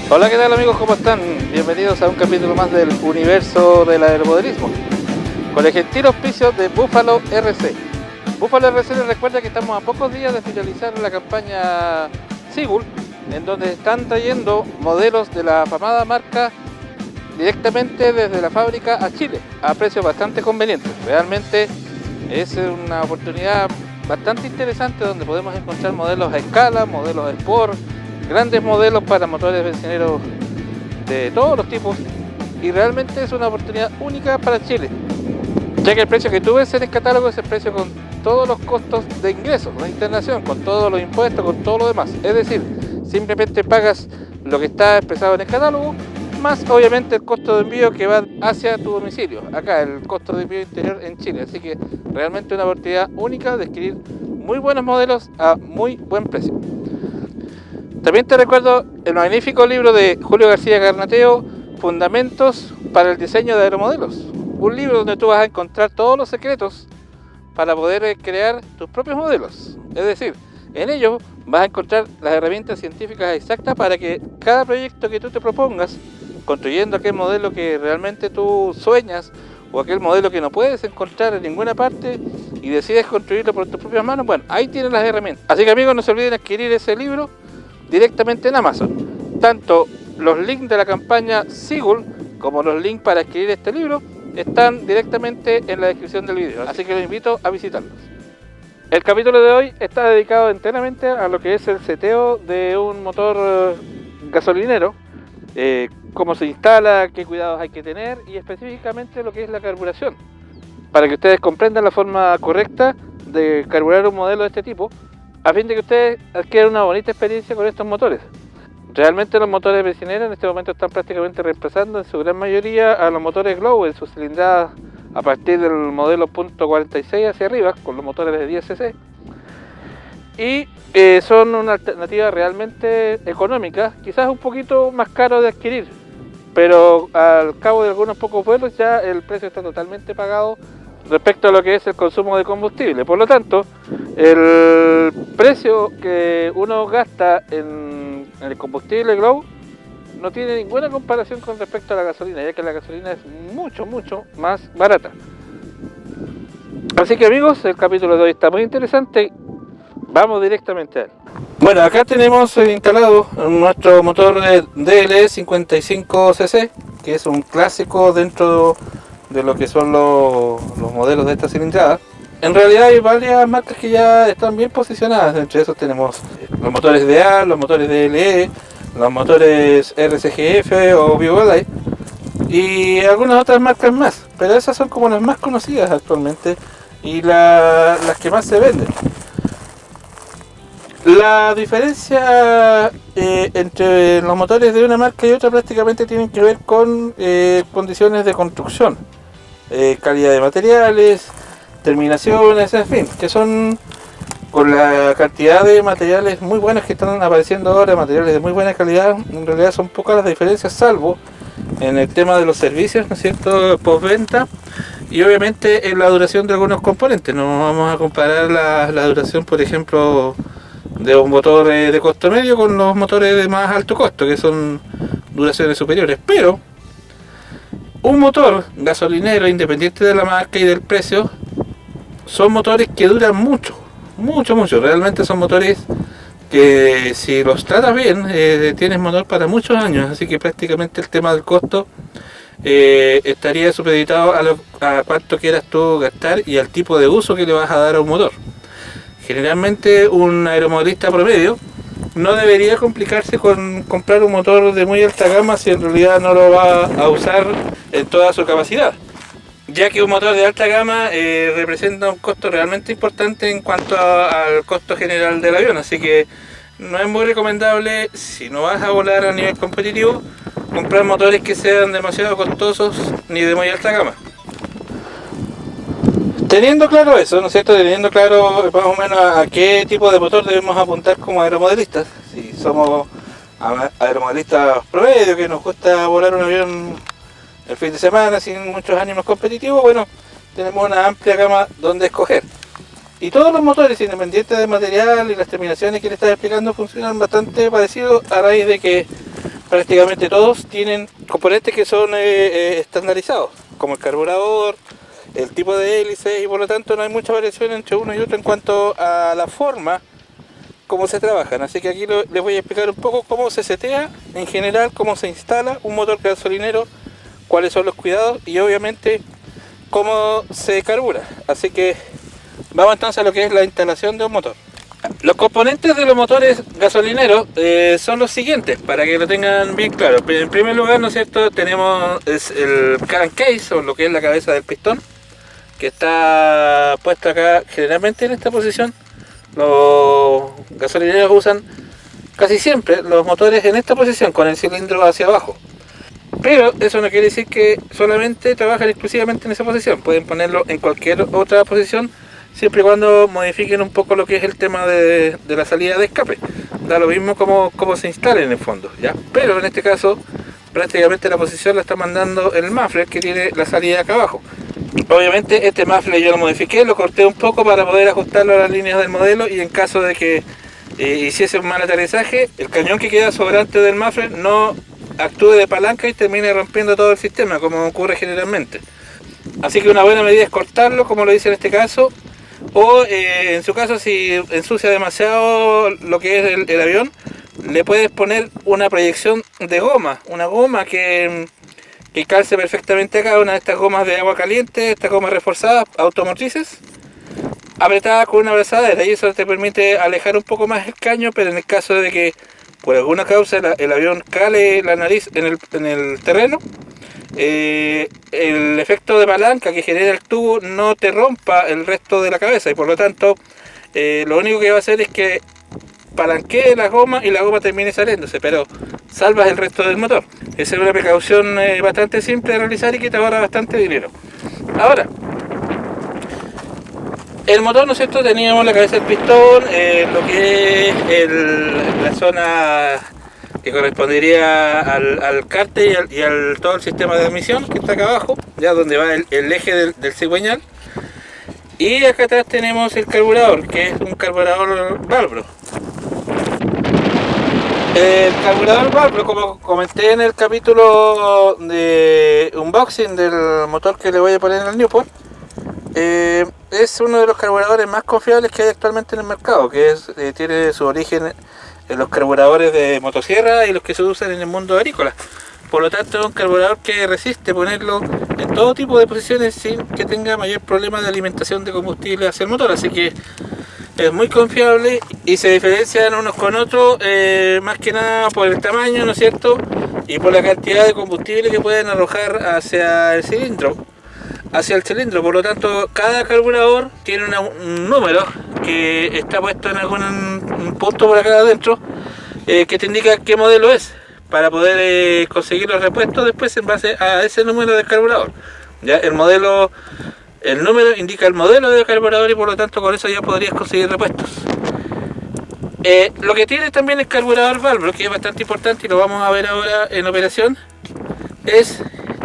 Hola, ¿qué tal amigos? ¿Cómo están? Bienvenidos a un capítulo más del universo del aeromodelismo con el gentil auspicio de Buffalo RC. Buffalo RC les recuerda que estamos a pocos días de finalizar la campaña Seagull, en donde están trayendo modelos de la afamada marca directamente desde la fábrica a Chile a precios bastante convenientes. Realmente es una oportunidad bastante interesante donde podemos encontrar modelos a escala, modelos Sport, grandes modelos para motores benzineros de todos los tipos, y realmente es una oportunidad única para Chile, ya que el precio que tú ves en el catálogo es el precio con todos los costos de ingreso, de internación, con todos los impuestos, con todo lo demás. Es decir, simplemente pagas lo que está expresado en el catálogo, más obviamente el costo de envío que va hacia tu domicilio, acá el costo de envío interior en Chile. Así que realmente una oportunidad única de adquirir muy buenos modelos a muy buen precio. También te recuerdo el magnífico libro de Julio García Garnateo, Fundamentos para el diseño de aeromodelos. Un libro donde tú vas a encontrar todos los secretos para poder crear tus propios modelos. Es decir, en ello vas a encontrar las herramientas científicas exactas para que cada proyecto que tú te propongas, construyendo aquel modelo que realmente tú sueñas o aquel modelo que no puedes encontrar en ninguna parte y decides construirlo por tus propias manos, bueno, ahí tienes las herramientas. Así que amigos, no se olviden adquirir ese libro directamente en Amazon. Tanto los links de la campaña Seagull como los links para adquirir este libro están directamente en la descripción del video, así que los invito a visitarlos. El capítulo de hoy está dedicado enteramente a lo que es el seteo de un motor gasolinero, cómo se instala, qué cuidados hay que tener y específicamente lo que es la carburación, para que ustedes comprendan la forma correcta de carburar un modelo de este tipo, a fin de que ustedes adquieran una bonita experiencia con estos motores. Realmente los motores benzineros en este momento están prácticamente reemplazando en su gran mayoría a los motores Glow en sus cilindradas a partir del modelo .46 hacia arriba, con los motores de 10 cc. Y son una alternativa realmente económica, quizás un poquito más caro de adquirir, pero al cabo de algunos pocos vuelos ya el precio está totalmente pagado respecto a lo que es el consumo de combustible. Por lo tanto, el precio que uno gasta en el combustible Glow no tiene ninguna comparación con respecto a la gasolina, ya que la gasolina es mucho más barata. Así que amigos, el capítulo de hoy está muy interesante. Vamos directamente a él. Bueno, acá tenemos instalado nuestro motor DLE 55cc, que es un clásico dentro de lo que son los modelos de esta cilindrada. En realidad hay varias marcas que ya están bien posicionadas. Entre esos tenemos los motores DA, los motores DLE, los motores RCGF o Biolite y algunas otras marcas más, pero esas son como las más conocidas actualmente y las que más se venden. La diferencia entre los motores de una marca y otra prácticamente tienen que ver con condiciones de construcción, calidad de materiales, terminaciones, en fin, que son con la cantidad de materiales muy buenos que están apareciendo ahora, materiales de muy buena calidad. En realidad son pocas las diferencias, salvo en el tema de los servicios, ¿no es cierto?, postventa, y obviamente en la duración de algunos componentes. No vamos a comparar la duración, por ejemplo, de un motor de costo medio con los motores de más alto costo, que son duraciones superiores, pero un motor gasolinero, independiente de la marca y del precio, son motores que duran mucho. Realmente son motores que si los tratas bien, tienes motor para muchos años, así que prácticamente el tema del costo estaría supeditado a cuánto quieras tú gastar y al tipo de uso que le vas a dar a un motor. Generalmente un aeromodelista promedio no debería complicarse con comprar un motor de muy alta gama si en realidad no lo va a usar en toda su capacidad, ya que un motor de alta gama representa un costo realmente importante en cuanto al costo general del avión, así que no es muy recomendable, si no vas a volar a nivel competitivo, comprar motores que sean demasiado costosos ni de muy alta gama. Teniendo claro eso, ¿no es cierto? Teniendo claro más o menos a qué tipo de motor debemos apuntar como aeromodelistas, si somos aeromodelistas promedio que nos gusta volar un avión el fin de semana sin muchos ánimos competitivos, bueno, tenemos una amplia gama donde escoger. Y todos los motores, independientes del material y las terminaciones que le estaba explicando, funcionan bastante parecido a raíz de que prácticamente todos tienen componentes que son estandarizados, como el carburador, el tipo de hélice, y por lo tanto no hay mucha variación entre uno y otro en cuanto a la forma cómo se trabajan. Así que aquí les voy a explicar un poco cómo se setea en general, cómo se instala un motor gasolinero, cuáles son los cuidados y obviamente cómo se carbura. Así que vamos entonces a lo que es la instalación de un motor. Los componentes de los motores gasolineros son los siguientes, para que lo tengan bien claro. En primer lugar, ¿no es cierto?, tenemos el crankcase, o lo que es la cabeza del pistón, que está puesto acá generalmente en esta posición. Los gasolineros usan casi siempre los motores en esta posición, con el cilindro hacia abajo. Pero eso no quiere decir que solamente trabajan exclusivamente en esa posición. Pueden ponerlo en cualquier otra posición, siempre y cuando modifiquen un poco lo que es el tema de la salida de escape. Da lo mismo como se instale en el fondo, ¿ya? Pero en este caso, prácticamente la posición la está mandando el muffler, que tiene la salida acá abajo. Obviamente este muffler yo lo modifiqué, lo corté un poco para poder ajustarlo a las líneas del modelo, y en caso de que hiciese un mal aterrizaje, el cañón que queda sobrante del muffler no actúe de palanca y termine rompiendo todo el sistema, como ocurre generalmente. Así que una buena medida es cortarlo, como lo hice en este caso, o en su caso, si ensucia demasiado lo que es el avión, le puedes poner una proyección de goma, una goma que calce perfectamente acá, una de estas gomas de agua caliente, estas gomas reforzadas automotrices, apretada con una abrazadera, y eso te permite alejar un poco más el caño. Pero en el caso de que por alguna causa el avión cale la nariz en el terreno, el efecto de palanca que genera el tubo no te rompa el resto de la cabeza, y por lo tanto lo único que va a hacer es que palanquee la goma y la goma termine saliéndose, pero salvas el resto del motor. Esa es una precaución bastante simple de realizar y que te ahorra bastante dinero. Ahora, el motor, ¿no es cierto?, teníamos la cabeza del pistón, lo que es la zona que correspondería al cárter y al todo el sistema de admisión, que está acá abajo, ya donde va el eje del cigüeñal. Y acá atrás tenemos el carburador, que es un carburador válvulo. El carburador válvulo, como comenté en el capítulo de unboxing del motor que le voy a poner en el Newport, es uno de los carburadores más confiables que hay actualmente en el mercado, que tiene su origen en los carburadores de motosierra y los que se usan en el mundo agrícola. Por lo tanto, es un carburador que resiste ponerlo en todo tipo de posiciones sin que tenga mayor problema de alimentación de combustible hacia el motor. Así que es muy confiable y se diferencian unos con otros, más que nada por el tamaño, ¿no es cierto?, y por la cantidad de combustible que pueden arrojar hacia el cilindro. Por lo tanto, cada carburador tiene un número que está puesto en algún punto por acá adentro, que te indica qué modelo es, para poder conseguir los repuestos después en base a ese número de carburador. Ya el número indica el modelo de carburador, y por lo tanto con eso ya podrías conseguir repuestos. Lo que tiene también el carburador válvulo, que es bastante importante y lo vamos a ver ahora en operación, es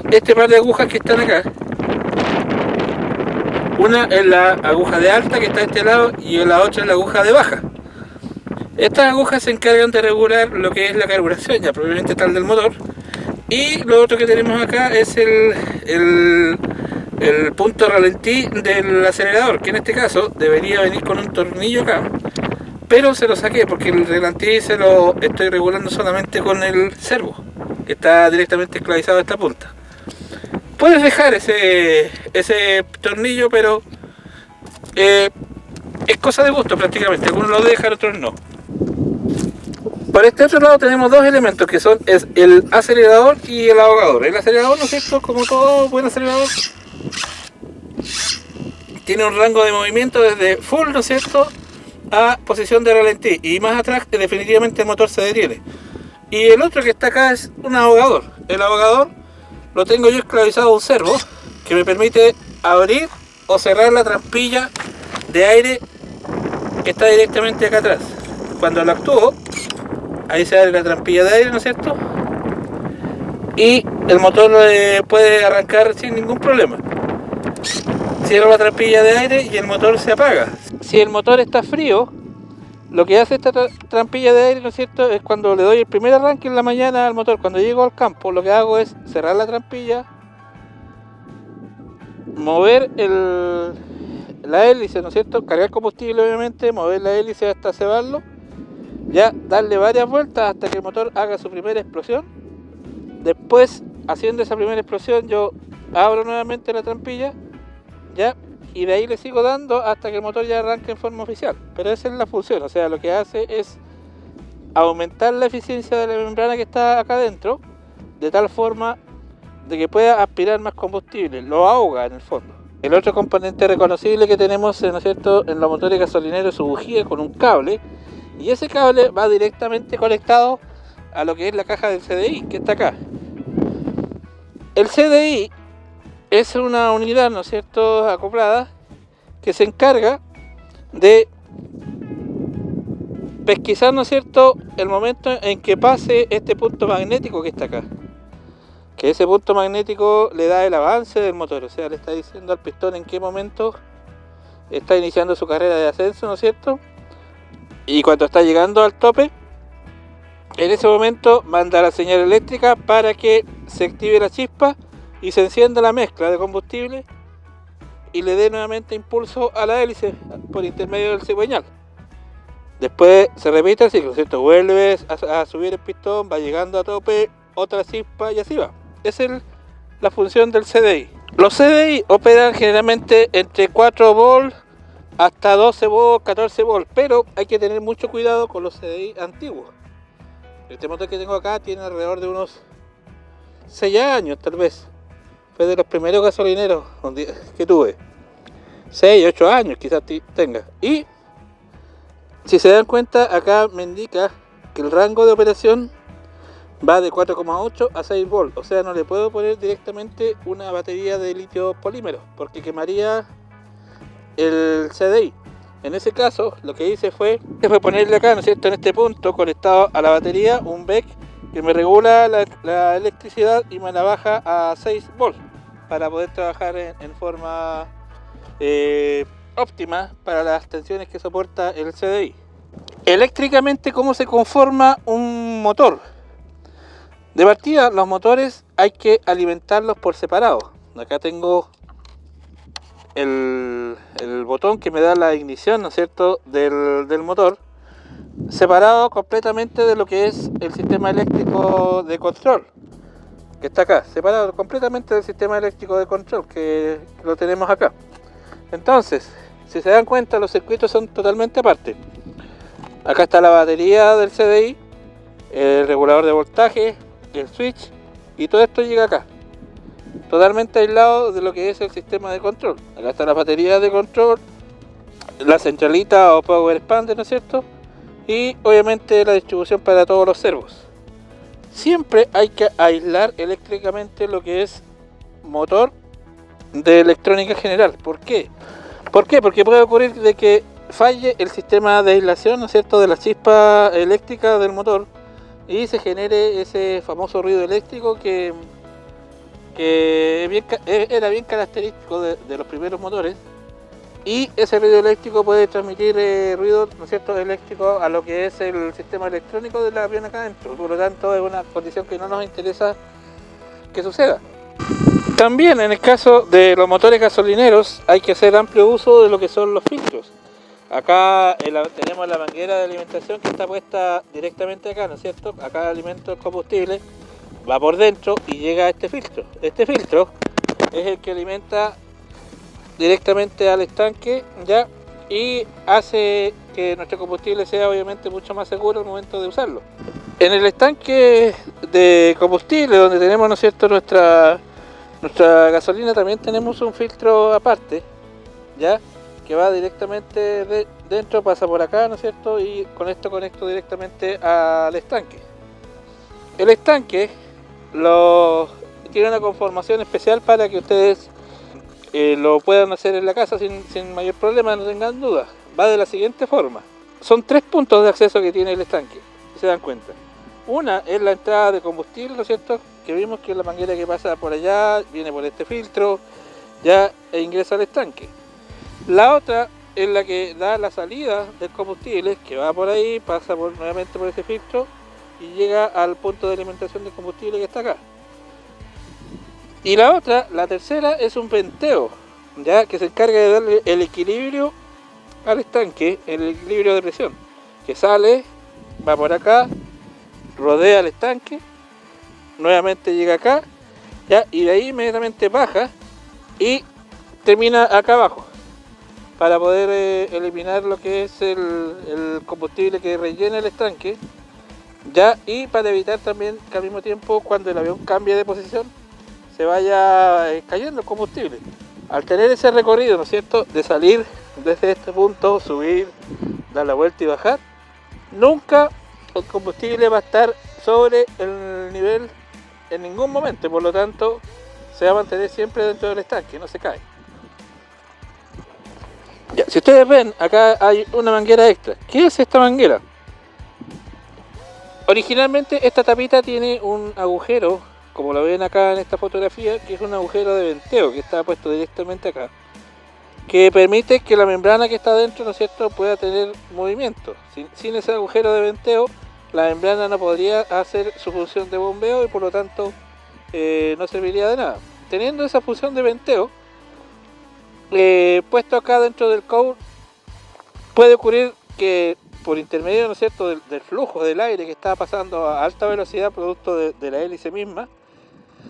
este par de agujas que están acá. Una es la aguja de alta, que está a este lado, y la otra es la aguja de baja. Estas agujas se encargan de regular lo que es la carburación ya propiamente tal del motor. Y lo otro que tenemos acá es el punto ralentí del acelerador, que en este caso debería venir con un tornillo acá, pero se lo saqué porque el ralentí se lo estoy regulando solamente con el servo, que está directamente esclavizado a esta punta. Puedes dejar ese tornillo, pero es cosa de gusto prácticamente. Algunos lo dejan, otros no. Por este otro lado tenemos dos elementos, que son el acelerador y el ahogador. El acelerador, ¿no es cierto?, como todo buen acelerador, tiene un rango de movimiento desde full, ¿no es cierto?, a posición de ralentí, y más atrás definitivamente el motor se detiene. Y el otro que está acá es un ahogador. El ahogador lo tengo yo esclavizado a un servo que me permite abrir o cerrar la trampilla de aire que está directamente acá atrás. Cuando lo actúo, ahí se abre la trampilla de aire, ¿no es cierto?, y el motor puede arrancar sin ningún problema. Cierro la trampilla de aire y el motor se apaga. Si el motor está frío, Lo que hace esta trampilla de aire, ¿no es cierto?, es cuando le doy el primer arranque en la mañana al motor, cuando llego al campo, lo que hago es cerrar la trampilla, mover la hélice, ¿no es cierto?, cargar combustible obviamente, mover la hélice hasta cebarlo, ya darle varias vueltas hasta que el motor haga su primera explosión. Después, haciendo esa primera explosión, yo abro nuevamente la trampilla, ya, y de ahí le sigo dando hasta que el motor ya arranque en forma oficial. Pero esa es la función, o sea, lo que hace es aumentar la eficiencia de la membrana que está acá adentro, de tal forma de que pueda aspirar más combustible, lo ahoga en el fondo. El otro componente reconocible que tenemos, ¿no es cierto?, en los motores gasolineros es su bujía con un cable, y ese cable va directamente conectado a lo que es la caja del CDI, que está acá. El CDI es una unidad, ¿no es cierto?, acoplada, que se encarga de pesquisar, ¿no es cierto?, el momento en que pase este punto magnético que está acá. Que ese punto magnético le da el avance del motor, o sea, le está diciendo al pistón en qué momento está iniciando su carrera de ascenso, ¿no es cierto? Y cuando está llegando al tope, en ese momento manda la señal eléctrica para que se active la chispa y se encienda la mezcla de combustible y le dé nuevamente impulso a la hélice por intermedio del cigüeñal. Después se repite el ciclo, ¿cierto? Vuelves a subir el pistón, va llegando a tope, otra chispa y así va. Esa es la función del CDI. Los CDI operan generalmente entre 4 volts hasta 12 volts, 14 volts, pero hay que tener mucho cuidado con los CDI antiguos. Este motor que tengo acá tiene alrededor de unos 6 años tal vez. Fue de los primeros gasolineros que tuve. 6, 8 años quizás tenga. Y si se dan cuenta, acá me indica que el rango de operación va de 4,8 a 6 volts. O sea, no le puedo poner directamente una batería de litio polímero porque quemaría el CDI. En ese caso, lo que hice fue ponerle acá, ¿no es cierto?, en este punto conectado a la batería, un BEC que me regula la electricidad y me la baja a 6 volts para poder trabajar en forma óptima para las tensiones que soporta el CDI. Eléctricamente, ¿cómo se conforma un motor? De partida, los motores hay que alimentarlos por separado. Acá tengo el botón que me da la ignición, ¿no es cierto?, del motor, separado completamente de lo que es el sistema eléctrico de control, que está acá, separado completamente del sistema eléctrico de control que lo tenemos acá. Entonces, si se dan cuenta, los circuitos son totalmente aparte. Acá está la batería del CDI, el regulador de voltaje, el switch, y todo esto llega acá, totalmente aislado de lo que es el sistema de control. Acá está la batería de control, la centralita o power expander, ¿no es cierto?, y obviamente la distribución para todos los servos. Siempre hay que aislar eléctricamente lo que es motor de electrónica general. ¿Por qué? Porque puede ocurrir de que falle el sistema de aislación, ¿no es cierto?, de la chispa eléctrica del motor y se genere ese famoso ruido eléctrico que era bien característico de los primeros motores, y ese ruido eléctrico puede transmitir ruido, ¿no es cierto?, eléctrico a lo que es el sistema electrónico del avión acá adentro. Por lo tanto, es una condición que no nos interesa que suceda. También en el caso de los motores gasolineros hay que hacer amplio uso de lo que son los filtros. Acá tenemos la manguera de alimentación que está puesta directamente acá, ¿no es cierto? Acá alimento el combustible, va por dentro y llega a este filtro. Este filtro es el que alimenta directamente al estanque, ya, y hace que nuestro combustible sea obviamente mucho más seguro al momento de usarlo. En el estanque de combustible, donde tenemos, ¿no es cierto?, nuestra gasolina, también tenemos un filtro aparte, ya, que va directamente dentro, pasa por acá, ¿no es cierto?, y con esto conecto directamente al estanque. El estanque tiene una conformación especial para que ustedes lo puedan hacer en la casa sin mayor problema, no tengan dudas. Va de la siguiente forma. Son 3 puntos de acceso que tiene el estanque, si se dan cuenta. Una es la entrada de combustible, ¿no es cierto?, que vimos que es la manguera que pasa por allá, viene por este filtro, ya, e ingresa al estanque. La otra es la que da la salida del combustible, que va por ahí, pasa nuevamente por ese filtro y llega al punto de alimentación del combustible que está acá. Y la otra, la tercera, es un venteo, ya que se encarga de darle el equilibrio al estanque, el equilibrio de presión, que sale, va por acá, rodea el estanque, nuevamente llega acá, ya, y de ahí inmediatamente baja y termina acá abajo, para poder eliminar lo que es el combustible que rellena el estanque, ya, y para evitar también que al mismo tiempo, cuando el avión cambie de posición, se vaya cayendo el combustible. Al tener ese recorrido, ¿no es cierto?, de salir desde este punto, subir, dar la vuelta y bajar, nunca el combustible va a estar sobre el nivel en ningún momento, por lo tanto se va a mantener siempre dentro del estanque, no se cae. Ya, si ustedes ven, acá hay una manguera extra. ¿Qué es esta manguera? Originalmente esta tapita tiene un agujero, como lo ven acá en esta fotografía, que es un agujero de venteo que está puesto directamente acá, que permite que la membrana que está dentro, ¿no es cierto?, pueda tener movimiento. Sin ese agujero de venteo, la membrana no podría hacer su función de bombeo y por lo tanto no serviría de nada. Teniendo esa función de venteo puesto acá dentro del cowl, puede ocurrir que por intermedio, ¿no es cierto?, del flujo del aire que está pasando a alta velocidad producto de la hélice misma,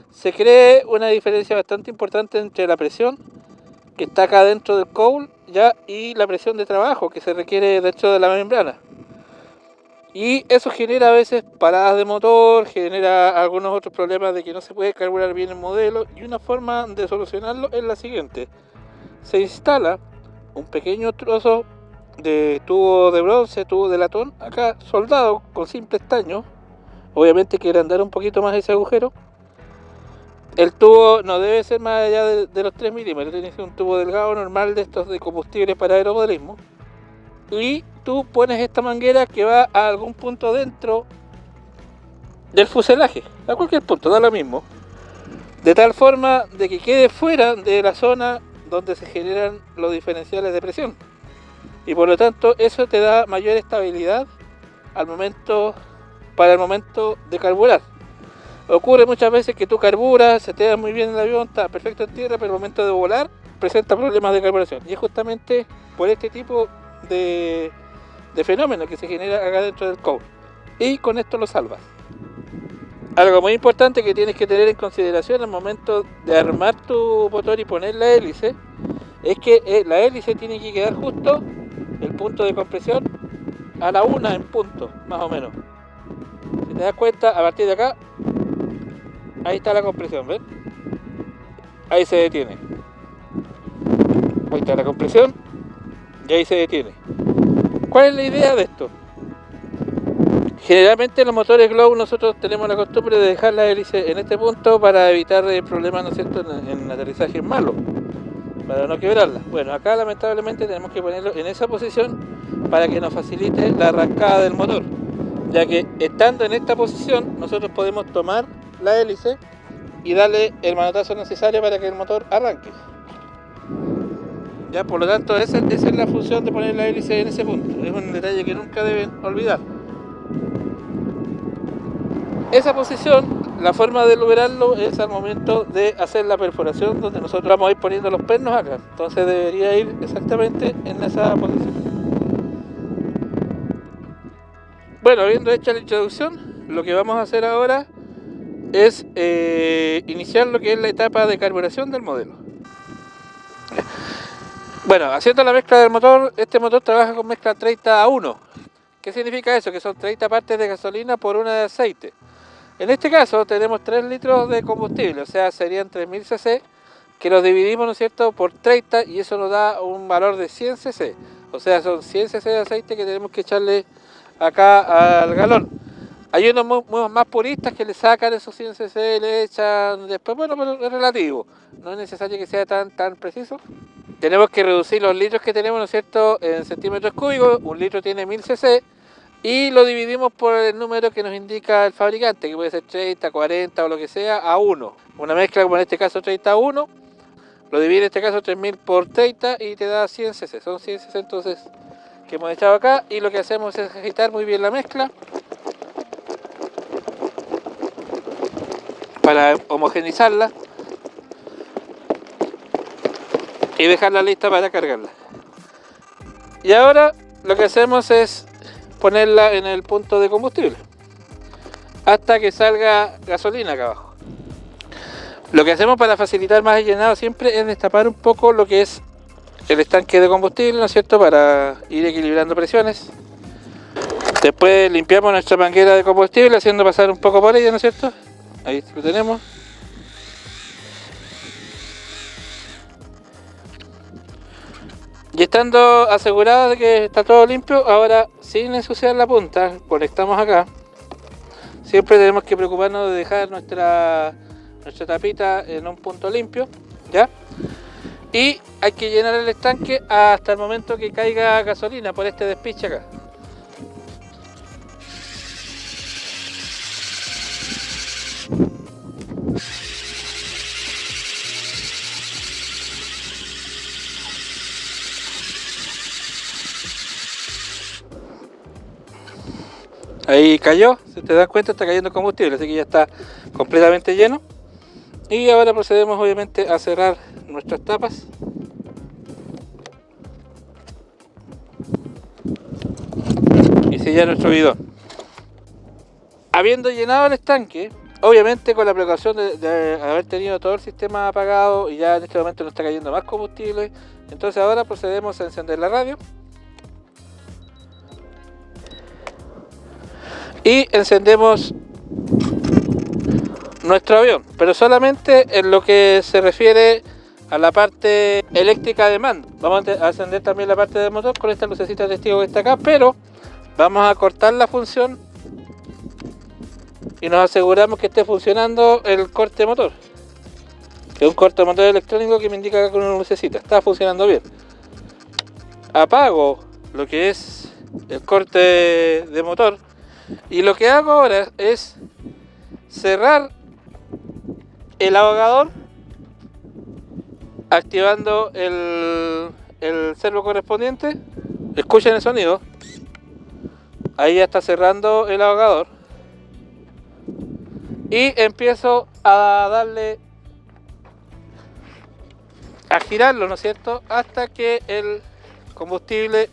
se cree una diferencia bastante importante entre la presión que está acá dentro del cowl ya y la presión de trabajo que se requiere dentro de la membrana. Y eso genera a veces paradas de motor, genera algunos otros problemas de que no se puede carburar bien el modelo, y una forma de solucionarlo es la siguiente: se instala un pequeño trozo de tubo de bronce, tubo de latón, acá soldado con simple estaño. Obviamente hay que agrandar un poquito más ese agujero. El tubo no debe ser más allá de los 3 milímetros, tiene que ser un tubo delgado normal de estos de combustible para aeromodelismo. Y tú pones esta manguera que va a algún punto dentro del fuselaje, a cualquier punto, da lo mismo, de tal forma de que quede fuera de la zona donde se generan los diferenciales de presión, y por lo tanto eso te da mayor estabilidad para el momento de carburar. Ocurre muchas veces que tú carburas, se te da muy bien el avión, está perfecto en tierra, pero el momento de volar presenta problemas de carburación, y es justamente por este tipo de fenómeno que se genera acá dentro del cowl, y con esto lo salvas. Algo muy importante que tienes que tener en consideración al momento de armar tu motor y poner la hélice es que la hélice tiene que quedar justo el punto de compresión a la 1 en punto, más o menos. Si te das cuenta, a partir de acá, ahí está la compresión, ¿ven? Ahí se detiene. Ahí está la compresión y ahí se detiene. ¿Cuál es la idea de esto? Generalmente en los motores Glow nosotros tenemos la costumbre de dejar la hélice en este punto para evitar problemas, ¿no es cierto?, en aterrizajes malos, para no quebrarla. Bueno, acá lamentablemente tenemos que ponerlo en esa posición para que nos facilite la arrancada del motor, ya que estando en esta posición nosotros podemos tomar la hélice y darle el manotazo necesario para que el motor arranque. Ya, por lo tanto, esa es la función de poner la hélice en ese punto. Es un detalle que nunca deben olvidar. Esa posición, la forma de lograrlo es al momento de hacer la perforación, donde nosotros vamos a ir poniendo los pernos acá. Entonces debería ir exactamente en esa posición. Bueno, habiendo hecho la introducción, lo que vamos a hacer ahora es iniciar lo que es la etapa de carburación del modelo. Bueno, haciendo la mezcla del motor, este motor trabaja con mezcla 30:1. ¿Qué significa eso? Que son 30 partes de gasolina por 1 de aceite. En este caso tenemos 3 litros de combustible, o sea, serían 3000 cc, que los dividimos, ¿no es cierto?, por 30, y eso nos da un valor de 100 cc. O sea, son 100 cc de aceite que tenemos que echarle acá al galón. Hay unos más puristas que le sacan esos 100 cc, le echan después, bueno, pero es relativo, no es necesario que sea tan preciso. Tenemos que reducir los litros que tenemos, ¿no es cierto?, en centímetros cúbicos. Un litro tiene 1000 cc y lo dividimos por el número que nos indica el fabricante, que puede ser 30, 40 o lo que sea, a 1. Una mezcla como en este caso 30:1 Lo divide en este caso 3000 por 30 y te da 100 cc. Son 100 cc entonces que hemos echado acá, y lo que hacemos es agitar muy bien la mezcla para homogeneizarla y dejarla lista para cargarla. Y ahora lo que hacemos es ponerla en el punto de combustible hasta que salga gasolina acá abajo. Lo que hacemos para facilitar más el llenado siempre es destapar un poco lo que es el estanque de combustible, ¿no es cierto?, para ir equilibrando presiones. Después limpiamos nuestra manguera de combustible haciendo pasar un poco por ella, ¿no es cierto? Ahí lo tenemos. Y estando asegurados de que está todo limpio, ahora sin ensuciar la punta, conectamos acá. Siempre tenemos que preocuparnos de dejar nuestra tapita en un punto limpio, ¿ya? Y hay que llenar el estanque hasta el momento que caiga gasolina por este despiche acá. Ahí cayó, si te das cuenta está cayendo combustible, así que ya está completamente lleno. Y ahora procedemos obviamente a cerrar nuestras tapas. Y sellar nuestro bidón. Habiendo llenado el estanque, obviamente con la precaución de haber tenido todo el sistema apagado y ya en este momento no está cayendo más combustible, entonces ahora procedemos a encender la radio. Y encendemos nuestro avión, pero solamente en lo que se refiere a la parte eléctrica de mando. Vamos a encender también la parte del motor con esta lucecita de testigo que está acá, pero vamos a cortar la función y nos aseguramos que esté funcionando el corte motor, que es un corte motor electrónico que me indica acá con una lucecita. Está funcionando bien. Apago lo que es el corte de motor. Y lo que hago ahora es cerrar el ahogador activando el servo correspondiente. Escuchen el sonido. Ahí ya está cerrando el ahogador. Y empiezo a darle, a girarlo, ¿no es cierto?, hasta que el combustible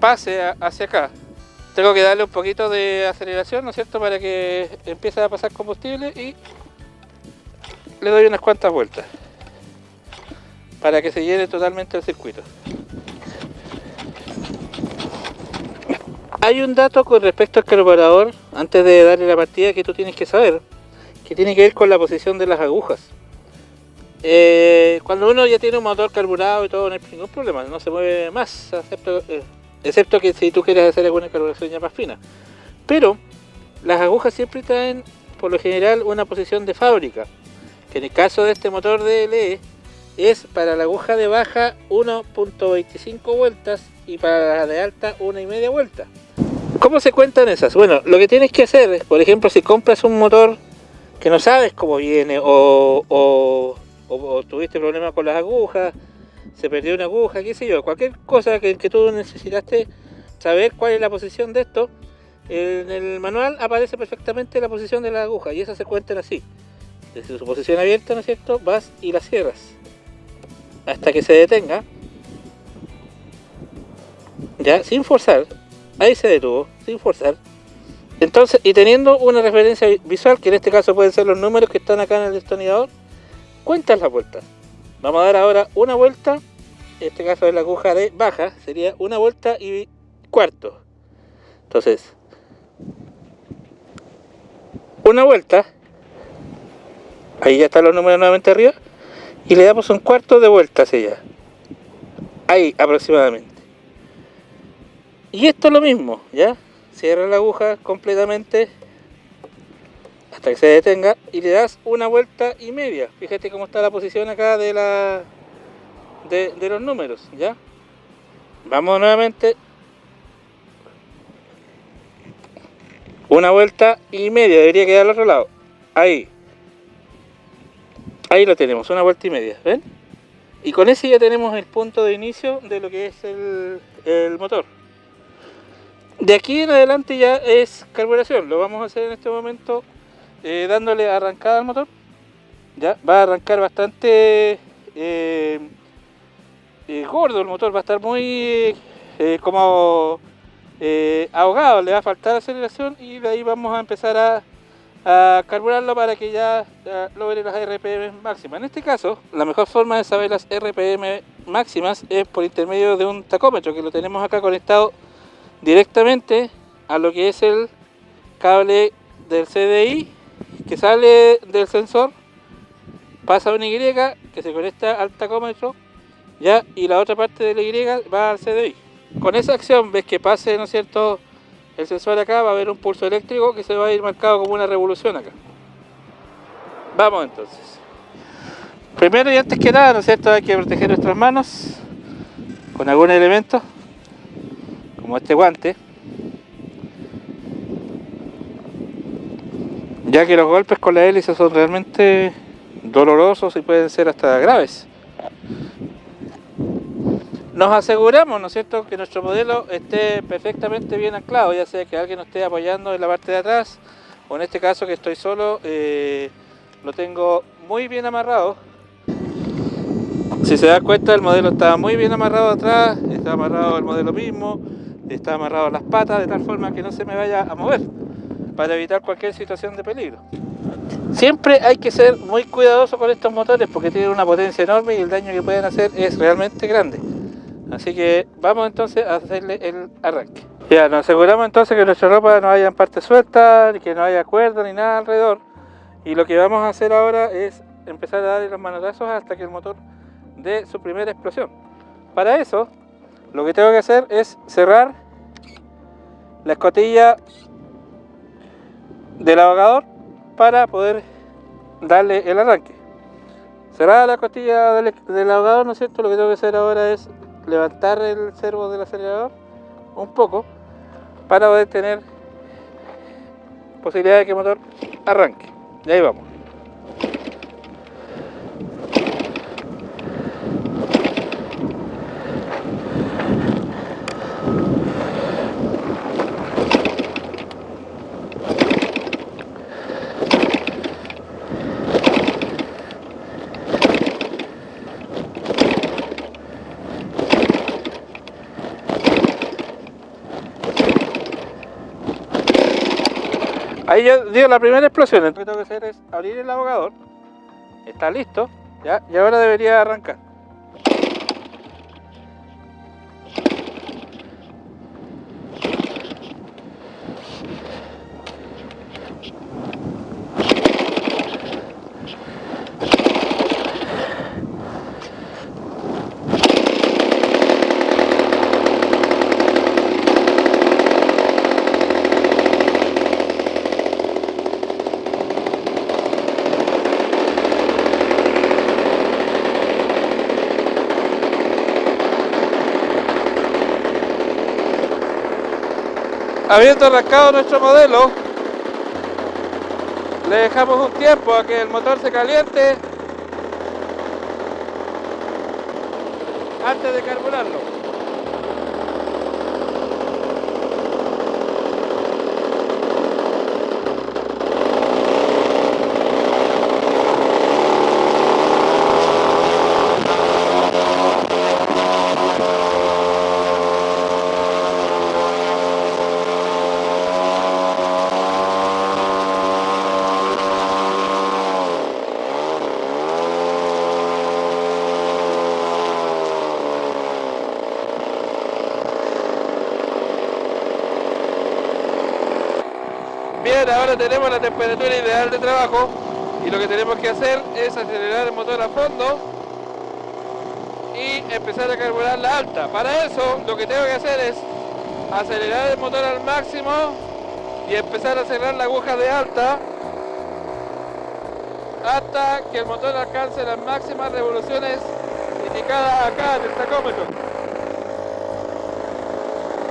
pase hacia acá. Tengo que darle un poquito de aceleración, ¿no es cierto?, para que empiece a pasar combustible, y le doy unas cuantas vueltas para que se llene totalmente el circuito. Hay un dato con respecto al carburador, antes de darle la partida, que tú tienes que saber, que tiene que ver con la posición de las agujas. Cuando uno ya tiene un motor carburado y todo, no hay ningún problema, no se mueve más, excepto que si tú quieres hacer alguna carburación ya más fina. Pero las agujas siempre traen, por lo general, una posición de fábrica, que en el caso de este motor DLE es para la aguja de baja 1.25 vueltas y para la de alta 1,5 vueltas. ¿Cómo se cuentan esas? Bueno, lo que tienes que hacer es, por ejemplo, si compras un motor que no sabes cómo viene o tuviste problemas con las agujas, se perdió una aguja, qué sé yo, cualquier cosa que tú necesitaste saber cuál es la posición de esto, en el manual aparece perfectamente la posición de la aguja y esas se cuentan así. Desde su posición abierta, ¿no es cierto?, vas y la cierras hasta que se detenga, ya, sin forzar. Ahí se detuvo, sin forzar. Entonces, y teniendo una referencia visual, que en este caso pueden ser los números que están acá en el destornillador, cuentas las vueltas. Vamos a dar ahora una vuelta, en este caso es la aguja de baja, sería una vuelta y cuarto. Entonces, una vuelta, ahí ya están los números nuevamente arriba, y le damos un cuarto de vuelta hacia allá. Ahí aproximadamente. Y esto es lo mismo, ¿ya? Cierra la aguja completamente hasta que se detenga y le das una vuelta y media. Fíjate cómo está la posición acá de los números, ¿ya? Vamos nuevamente. Una vuelta y media, debería quedar al otro lado. Ahí. Ahí lo tenemos, una vuelta y media, ¿ven? Y con ese ya tenemos el punto de inicio de lo que es el motor. De aquí en adelante ya es carburación, lo vamos a hacer en este momento dándole arrancada al motor. Ya va a arrancar bastante gordo el motor, va a estar muy como ahogado, le va a faltar aceleración y de ahí vamos a empezar a carburarlo para que ya logre las RPM máximas. En este caso, la mejor forma de saber las RPM máximas es por intermedio de un tacómetro que lo tenemos acá conectado directamente a lo que es el cable del CDI que sale del sensor, pasa a una Y que se conecta al tacómetro, ya, y la otra parte de la Y va al CDI. Con esa acción ves que pase, ¿no es cierto?, el sensor acá, va a haber un pulso eléctrico que se va a ir marcado como una revolución acá. Vamos entonces. Primero y antes que nada, ¿no es cierto?, hay que proteger nuestras manos con algún elemento, como este guante, ya que los golpes con la hélice son realmente dolorosos y pueden ser hasta graves. Nos aseguramos, ¿no es cierto?, que nuestro modelo esté perfectamente bien anclado, ya sea que alguien nos esté apoyando en la parte de atrás, o en este caso que estoy solo, lo tengo muy bien amarrado. Si se da cuenta, el modelo está muy bien amarrado atrás, está amarrado el modelo mismo, está amarrado a las patas de tal forma que no se me vaya a mover, para evitar cualquier situación de peligro. Siempre hay que ser muy cuidadoso con estos motores porque tienen una potencia enorme y el daño que pueden hacer es realmente grande. Así que vamos entonces a hacerle el arranque. Ya, nos aseguramos entonces que nuestra ropa no haya en parte suelta, ni que no haya cuerda ni nada alrededor. Y lo que vamos a hacer ahora es empezar a darle los manotazos hasta que el motor dé su primera explosión. Para eso, lo que tengo que hacer es cerrar la escotilla del ahogador para poder darle el arranque. Cerrada la escotilla del ahogador, ¿no es cierto? Lo que tengo que hacer ahora es levantar el servo del acelerador un poco para poder tener posibilidad de que el motor arranque. Y ahí vamos. Ahí ya dio la primera explosión. Lo que tengo que hacer es abrir el ahogador. Está listo, ya, y ahora debería arrancar. Habiendo arrancado nuestro modelo, le dejamos un tiempo a que el motor se caliente antes de carburarlo. Bien, ahora tenemos la temperatura ideal de trabajo y lo que tenemos que hacer es acelerar el motor a fondo y empezar a carburar la alta. Para eso lo que tengo que hacer es acelerar el motor al máximo y empezar a cerrar la aguja de alta hasta que el motor alcance las máximas revoluciones indicadas acá en el tacómetro,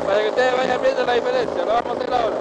para que ustedes vayan viendo la diferencia. Lo vamos a hacer ahora.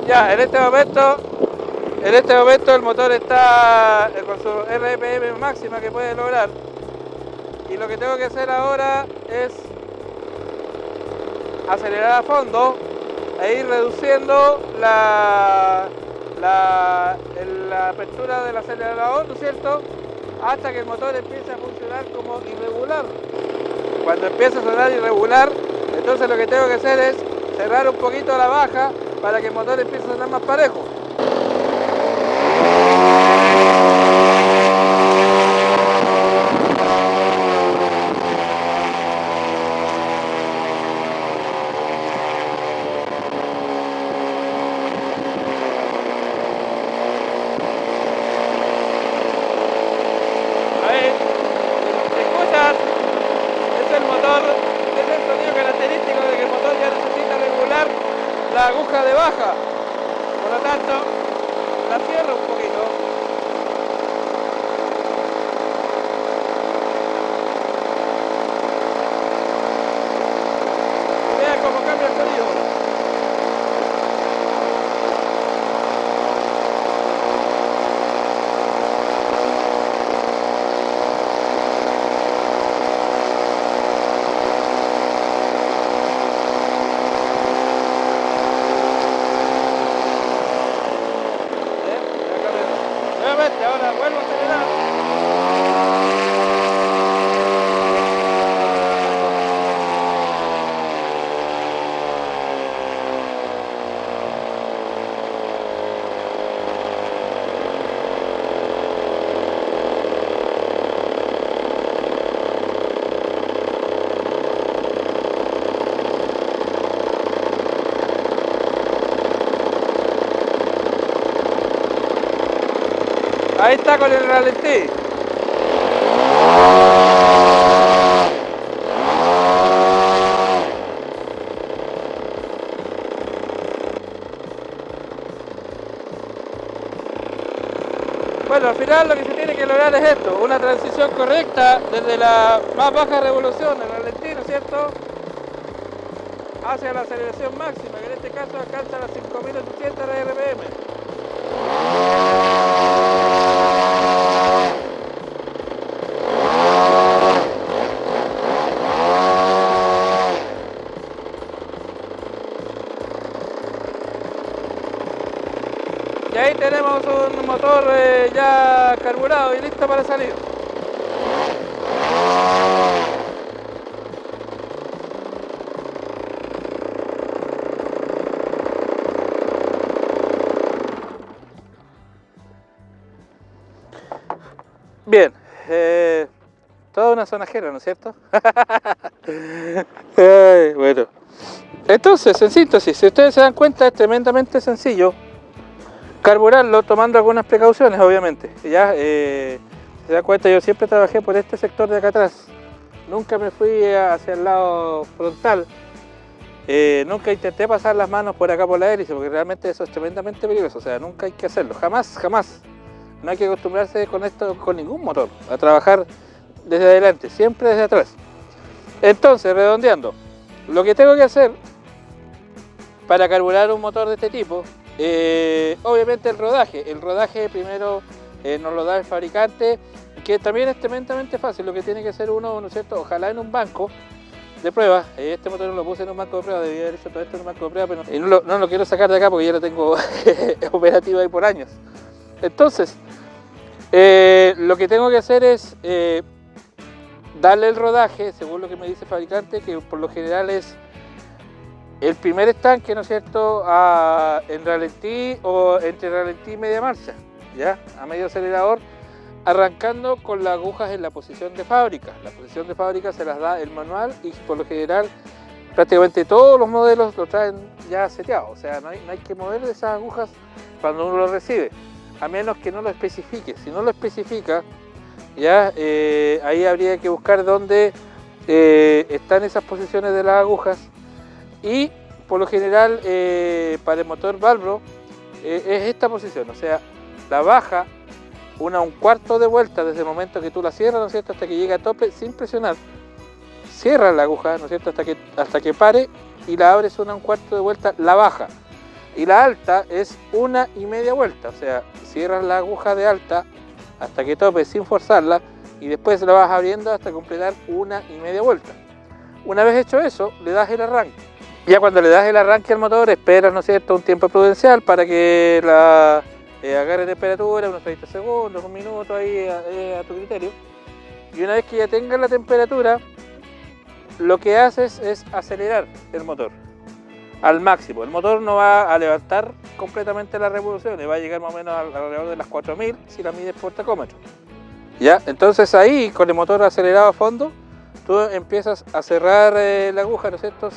Ya, en este momento el motor está con su RPM máxima que puede lograr, y lo que tengo que hacer ahora es acelerar a fondo e ir reduciendo la apertura del acelerador, ¿no es cierto?, hasta que el motor empiece a funcionar como irregular. Cuando empieza a sonar irregular, entonces lo que tengo que hacer es cerrar un poquito la baja para que el motor empiece a sonar más parejo. La aguja de baja, por lo tanto la cierro un poquito. Vean cómo cambia el sonido. Ahora vuelvo a acelerar. Ahí está con el ralentí. Bueno, al final lo que se tiene que lograr es esto, una transición correcta desde la más baja revolución, el ralentí, ¿no es cierto?, hacia la aceleración máxima, que en este caso alcanza las 5080 RPM. Y ahí tenemos un motor ya carburado y listo para salir. Bien, toda una zona ajena, ¿no es cierto? Bueno, entonces, en síntesis, si ustedes se dan cuenta, es tremendamente sencillo carburarlo tomando algunas precauciones, obviamente. Ya se da cuenta, yo siempre trabajé por este sector de acá atrás, nunca me fui hacia el lado frontal, nunca intenté pasar las manos por acá por la hélice, porque realmente eso es tremendamente peligroso, o sea, nunca hay que hacerlo, jamás, jamás. No hay que acostumbrarse con esto, con ningún motor, a trabajar desde adelante, siempre desde atrás. Entonces, redondeando, lo que tengo que hacer para carburar un motor de este tipo, obviamente el rodaje primero nos lo da el fabricante, que también es tremendamente fácil. Lo que tiene que hacer uno, ¿no es cierto?, ojalá en un banco de prueba. Este motor no lo puse en un banco de prueba, debía haber hecho todo esto en un banco de prueba, pero no lo quiero sacar de acá porque ya lo tengo operativo ahí por años. Entonces, lo que tengo que hacer es darle el rodaje, según lo que me dice el fabricante, que por lo general es el primer estanque, ¿no es cierto?, en ralentí o entre ralentí y media marcha, ¿ya?, a medio acelerador, arrancando con las agujas en la posición de fábrica. La posición de fábrica se las da el manual y por lo general prácticamente todos los modelos lo traen ya seteado, o sea, no hay que mover esas agujas cuando uno lo recibe, a menos que no lo especifique. Si no lo especifica, ya ahí habría que buscar dónde están esas posiciones de las agujas, y por lo general para el motor Valbro es esta posición, o sea, la baja un cuarto de vuelta desde el momento que tú la cierras, ¿no es cierto?, hasta que llegue a tope sin presionar. Cierras la aguja, ¿no es cierto?, hasta que pare, y la abres un cuarto de vuelta, la baja. y la alta es 1,5 vueltas, o sea, cierras la aguja de alta hasta que tope sin forzarla y después la vas abriendo hasta completar 1,5 vueltas. Una vez hecho eso, le das el arranque. Ya cuando le das el arranque al motor, esperas, ¿no es cierto?, un tiempo prudencial para que la agarre temperatura, unos 30 segundos, un minuto ahí a tu criterio. Y una vez que ya tengas la temperatura, lo que haces es acelerar el motor al máximo. El motor no va a levantar completamente las revoluciones, va a llegar más o menos alrededor de las 4000 si la mides por tacómetro. ¿Ya? Entonces ahí, con el motor acelerado a fondo, tú empiezas a cerrar la aguja, ¿no es cierto?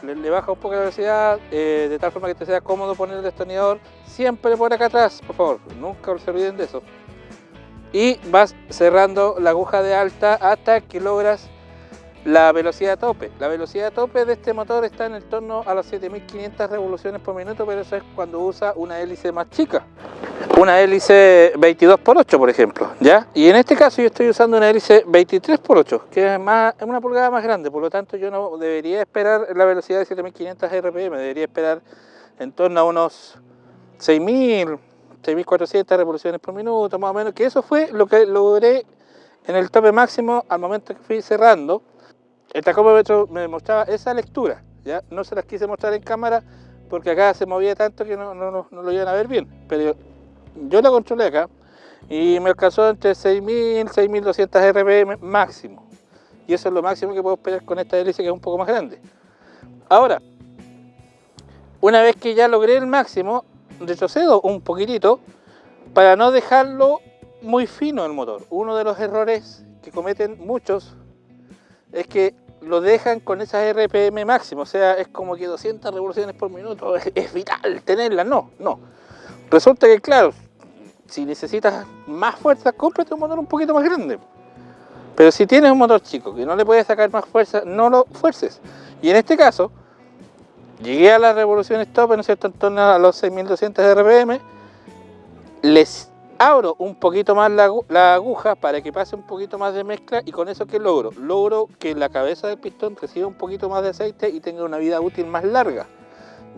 Le baja un poco la velocidad, de tal forma que te sea cómodo poner el destornillador siempre por acá atrás, por favor, nunca se olviden de eso. Y vas cerrando la aguja de alta hasta que logras la velocidad tope. La velocidad tope de este motor está en el torno a las 7500 revoluciones por minuto, pero eso es cuando usa una hélice más chica. Una hélice 22x8, por ejemplo, ¿ya? Y en este caso yo estoy usando una hélice 23x8, que es una pulgada más grande, por lo tanto yo no debería esperar la velocidad de 7500 RPM, debería esperar en torno a unos 6000, 6400 revoluciones por minuto, más o menos, que eso fue lo que logré en el tope máximo al momento que fui cerrando. El tacómetro me mostraba esa lectura, ¿ya? No se las quise mostrar en cámara porque acá se movía tanto que no lo iban a ver bien, pero yo la controlé acá y me alcanzó entre 6000 y 6200 RPM máximo, y eso es lo máximo que puedo esperar con esta hélice, que es un poco más grande. Ahora, una vez que ya logré el máximo, retrocedo un poquitito para no dejarlo muy fino el motor. Uno de los errores que cometen muchos es que lo dejan con esas RPM máximo, o sea, es como que 200 revoluciones por minuto es vital tenerlas. No. Resulta que, claro, si necesitas más fuerza, cómprate un motor un poquito más grande. Pero si tienes un motor chico que no le puedes sacar más fuerza, no lo fuerces. Y en este caso, llegué a las revoluciones top, ¿no es cierto?, en torno a los 6200 RPM, les abro un poquito más la aguja para que pase un poquito más de mezcla, y con eso ¿qué logro? Logro que la cabeza del pistón reciba un poquito más de aceite y tenga una vida útil más larga.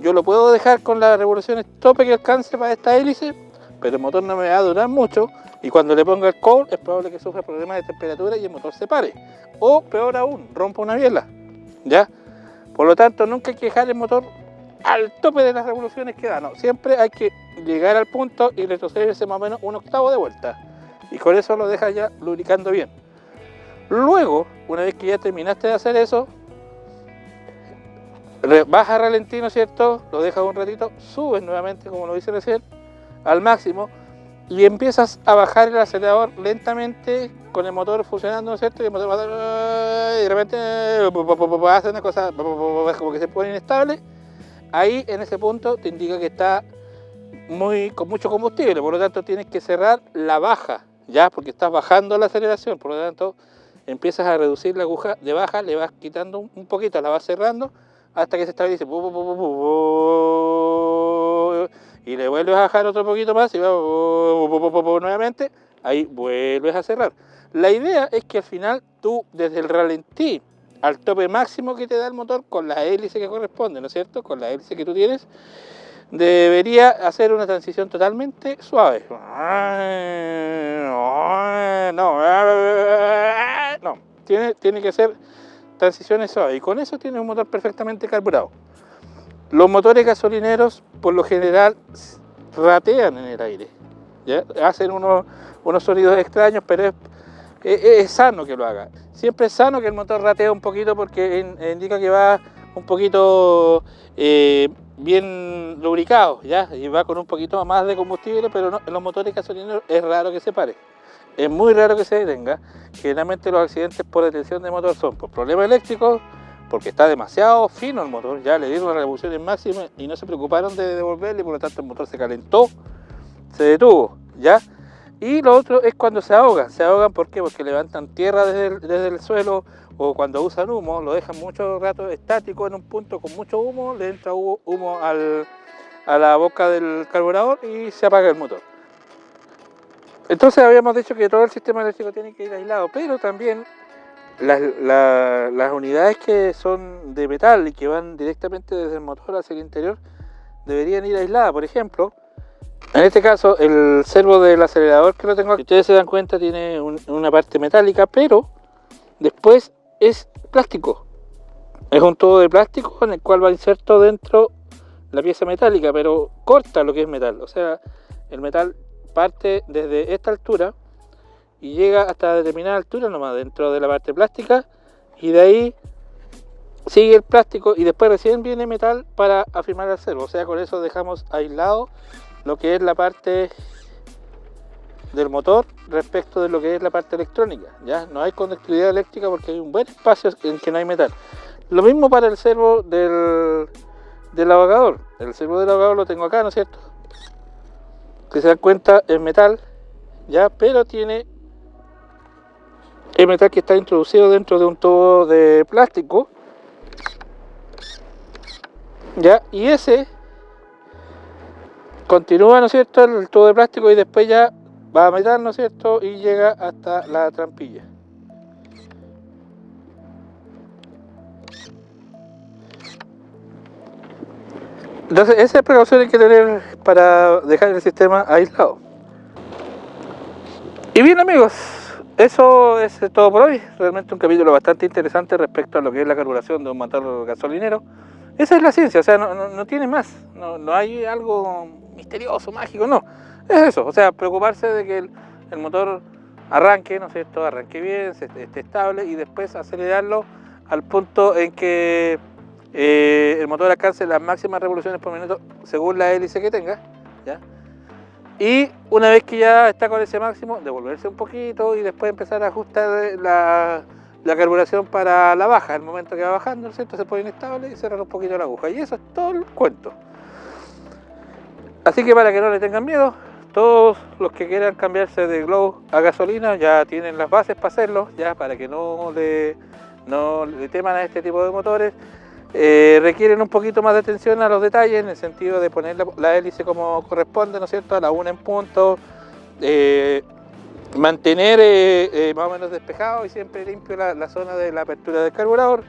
Yo lo puedo dejar con las revoluciones tope que alcance para esta hélice, pero el motor no me va a durar mucho, y cuando le ponga el cowl es probable que sufra problemas de temperatura y el motor se pare, o peor aún, rompa una biela, ¿ya? Por lo tanto, nunca hay que dejar el motor al tope de las revoluciones que da, no, siempre hay que llegar al punto y retrocederse más o menos un octavo de vuelta, y con eso lo dejas ya lubricando bien. Luego, una vez que ya terminaste de hacer eso, baja ralentí, ¿no es cierto?, lo dejas un ratito, subes nuevamente, como lo hice recién, al máximo, y empiezas a bajar el acelerador lentamente con el motor funcionando, ¿no es cierto?, y el motor va, y de repente hace una cosa como que se pone inestable. Ahí, en ese punto, te indica que está con mucho combustible, por lo tanto tienes que cerrar la baja, ya, porque estás bajando la aceleración, por lo tanto empiezas a reducir la aguja de baja, le vas quitando un poquito, la vas cerrando hasta que se estabilice, y le vuelves a bajar otro poquito más y va nuevamente, ahí vuelves a cerrar. La idea es que al final tú, desde el ralentí al tope máximo que te da el motor, con la hélice que corresponde, ¿no es cierto?, con la hélice que tú tienes, debería hacer una transición totalmente suave. No, tiene que ser transiciones suaves, y con eso tienes un motor perfectamente carburado. Los motores gasolineros, por lo general, ratean en el aire, ¿ya? Hacen unos sonidos extraños, pero es sano que lo haga. Siempre es sano que el motor ratee un poquito, porque indica que va un poquito bien lubricado, ¿ya? Y va con un poquito más de combustible, pero no, en los motores gasolineros es raro que se pare. Es muy raro que se detenga. Generalmente los accidentes por detención de motor son por problemas eléctricos, porque está demasiado fino el motor, ya le dieron las revoluciones máximas y no se preocuparon de devolverle, y por lo tanto el motor se calentó, se detuvo, ¿ya? Y lo otro es cuando se ahogan. ¿Por qué? Porque levantan tierra desde el suelo, o cuando usan humo, lo dejan mucho rato estático en un punto con mucho humo, le entra humo a la boca del carburador y se apaga el motor. Entonces habíamos dicho que todo el sistema eléctrico tiene que ir aislado, pero también las unidades que son de metal y que van directamente desde el motor hacia el interior deberían ir aisladas. Por ejemplo, en este caso el servo del acelerador que lo tengo aquí, si ustedes se dan cuenta, tiene una parte metálica, pero después es plástico. Es un tubo de plástico en el cual va inserto dentro la pieza metálica, pero corta lo que es metal. O sea, el metal parte desde esta altura y llega hasta determinada altura nomás dentro de la parte plástica, y de ahí sigue el plástico y después recién viene metal para afirmar el servo. O sea, con eso dejamos aislado lo que es la parte del motor respecto de lo que es la parte electrónica. Ya no hay conductividad eléctrica porque hay un buen espacio en que no hay metal. Lo mismo para el servo del avogador. El servo del avogador lo tengo acá, ¿no es cierto? Que se dan cuenta, es metal, ya, pero tiene el metal que está introducido dentro de un tubo de plástico, ya, y ese continúa, ¿no es cierto?, el tubo de plástico, y después ya va a metal, ¿no es cierto?, y llega hasta la trampilla. Entonces, esa precaución hay que tener para dejar el sistema aislado. Y bien, amigos, eso es todo por hoy. Realmente un capítulo bastante interesante respecto a lo que es la carburación de un motor gasolinero. Esa es la ciencia, o sea, no tiene más, no hay algo misterioso, mágico, no. Es eso, o sea, preocuparse de que el motor arranque, ¿no es cierto?, arranque bien, esté estable, y después acelerarlo al punto en que el motor alcance las máximas revoluciones por minuto según la hélice que tenga, ¿ya? Y una vez que ya está con ese máximo, devolverse un poquito y después empezar a ajustar la carburación para la baja. El momento que va bajando, ¿no es cierto?, se pone inestable y cerrar un poquito la aguja. Y eso es todo el cuento. Así que para que no le tengan miedo, todos los que quieran cambiarse de Glow a gasolina ya tienen las bases para hacerlo, ya, para que no le teman a este tipo de motores. Requieren un poquito más de atención a los detalles, en el sentido de poner la hélice como corresponde, ¿no es cierto?, a la una en punto, mantener más o menos despejado y siempre limpio la zona de la apertura del carburador,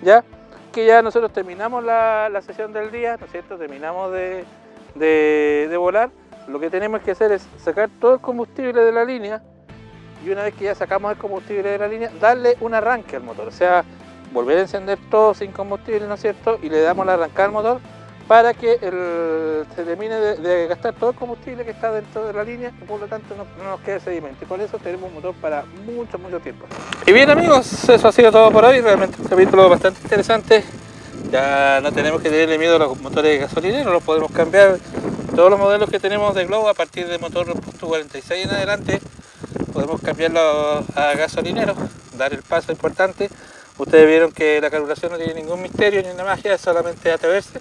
ya que ya nosotros terminamos la sesión del día, ¿no es cierto?, terminamos de volar. Lo que tenemos que hacer es sacar todo el combustible de la línea, y una vez que ya sacamos el combustible de la línea, darle un arranque al motor, o sea, volver a encender todo sin combustible, ¿no es cierto?, y le damos la arrancada al motor para que se termine de gastar todo el combustible que está dentro de la línea, y por lo tanto no nos quede sedimento, y con eso tenemos un motor para mucho tiempo. Y bien, amigos, eso ha sido todo por hoy. Realmente un capítulo bastante interesante. Ya no tenemos que tenerle miedo a los motores gasolineros, los podemos cambiar. Todos los modelos que tenemos de Glow, a partir de motor punto 46 en adelante, podemos cambiarlo a gasolineros, dar el paso importante. Ustedes vieron que la carburación no tiene ningún misterio ni una magia, es solamente atreverse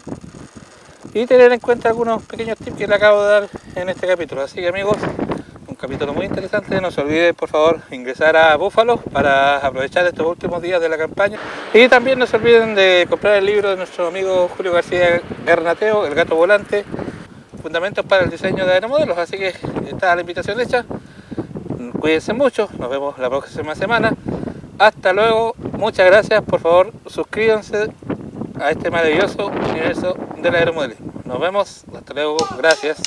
y tener en cuenta algunos pequeños tips que le acabo de dar en este capítulo. Así que, amigos, un capítulo muy interesante. No se olviden, por favor, ingresar a Buffalo para aprovechar estos últimos días de la campaña, y también no se olviden de comprar el libro de nuestro amigo Julio García Garnateo, El gato volante, fundamentos para el diseño de aeromodelos. Así que está la invitación hecha. Cuídense mucho, nos vemos la próxima semana. Hasta luego, muchas gracias. Por favor, suscríbanse a este maravilloso universo del aeromodelismo. Nos vemos, hasta luego, gracias.